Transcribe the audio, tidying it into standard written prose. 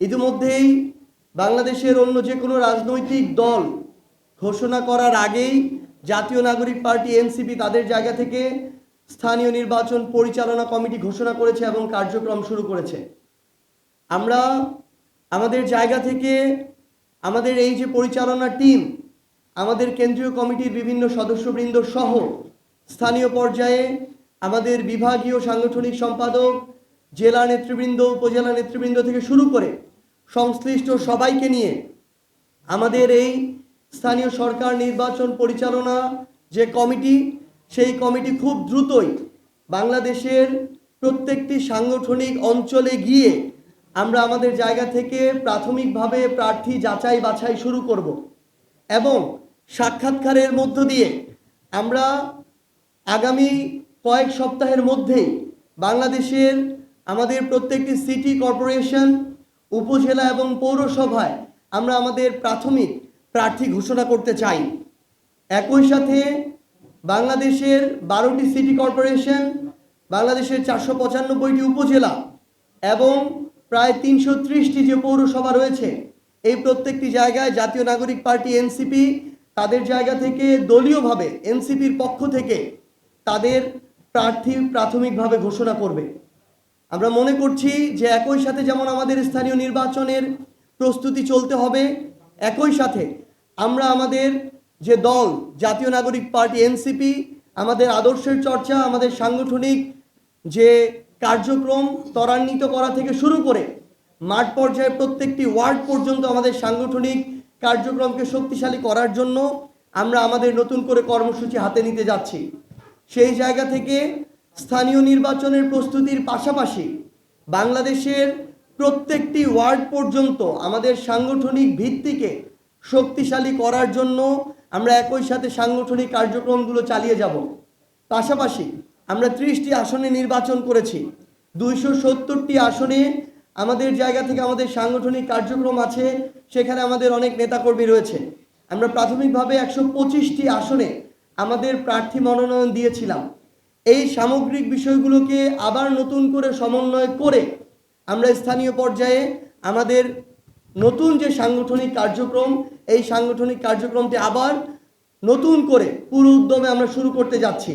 ইতিমধ্যেই বাংলাদেশের অন্য যে কোনো রাজনৈতিক দল ঘোষণা করার আগেই জাতীয় নাগরিক পার্টি এনসিপি তাদের জায়গা থেকে স্থানীয় নির্বাচন পরিচালনা কমিটি ঘোষণা করেছে এবং কার্যক্রম শুরু করেছে। আমরা আমাদের জায়গা থেকে আমাদের এই যে পরিচালনা টিম, আমাদের কেন্দ্রীয় কমিটির বিভিন্ন সদস্যবৃন্দ সহ স্থানীয় পর্যায়ে আমাদের বিভাগীয় সাংগঠনিক সম্পাদক, জেলা নেতৃবৃন্দ, উপজেলা নেতৃবৃন্দ থেকে শুরু করে সংশ্লিষ্ট সবাইকে নিয়ে আমাদের এই স্থানীয় সরকার নির্বাচন পরিচালনা যে কমিটি, সেই কমিটি খুব দ্রুতই বাংলাদেশের প্রত্যেকটি সাংগঠনিক অঞ্চলে গিয়ে আমরা আমাদের জায়গা থেকে প্রাথমিকভাবে প্রার্থী যাচাই বাছাই শুরু করব এবং সাক্ষাৎকারের মধ্য দিয়ে আমরা আগামী কয়েক সপ্তাহের মধ্যেই বাংলাদেশের আমাদের প্রত্যেকটি সিটি কর্পোরেশন, উপজেলা এবং পৌরসভায় আমরা আমাদের প্রাথমিক প্রার্থী ঘোষণা করতে চাই। একই সাথে বাংলাদেশের 12টি সিটি কর্পোরেশন, বাংলাদেশের 495টি উপজেলা এবং প্রায় 330টি যে পৌরসভা রয়েছে, এই প্রত্যেকটি জায়গায় জাতীয় নাগরিক পার্টি এনসিপি তাদের জায়গা থেকে দলীয়ভাবে এনসিপির পক্ষ থেকে তাদের প্রার্থী প্রাথমিকভাবে ঘোষণা করবে। আমরা মনে করছি যে একই সাথে যেমন আমাদের স্থানীয় নির্বাচনের প্রস্তুতি চলতে হবে, একই সাথে আমরা আমাদের যে দল জাতীয় নাগরিক পার্টি এনসিপি, আমাদের আদর্শের চর্চা, আমাদের সাংগঠনিক যে কার্যক্রম ত্বরান্বিত করা থেকে শুরু করে মাঠ পর্যায়ে প্রত্যেকটি ওয়ার্ড পর্যন্ত আমাদের সাংগঠনিক কার্যক্রমকে শক্তিশালী করার জন্য আমরা আমাদের নতুন করে কর্মসূচি হাতে নিতে যাচ্ছি। সেই জায়গা থেকে স্থানীয় নির্বাচনের প্রস্তুতির পাশাপাশি বাংলাদেশের প্রত্যেকটি ওয়ার্ড পর্যন্ত আমাদের সাংগঠনিক ভিত্তিকে শক্তিশালী করার জন্য আমরা একই সাথে সাংগঠনিক কার্যক্রমগুলো চালিয়ে যাব। পাশাপাশি আমরা 30টি আসনে নির্বাচন করেছি, 270টি আসনে আমাদের জায়গা থেকে আমাদের সাংগঠনিক কার্যক্রম আছে, সেখানে আমাদের অনেক নেতাকর্মী রয়েছে। আমরা প্রাথমিকভাবে 125টি আসনে আমাদের প্রার্থী মনোনয়ন দিয়েছিলাম। এই সামগ্রিক বিষয়গুলোকে আবার নতুন করে সমন্বয় করে আমরা স্থানীয় পর্যায়ে আমাদের নতুন যে সাংগঠনিক কার্যক্রম, এই সাংগঠনিক কার্যক্রমটি আবার নতুন করে পুরো উদ্যমে আমরা শুরু করতে যাচ্ছি।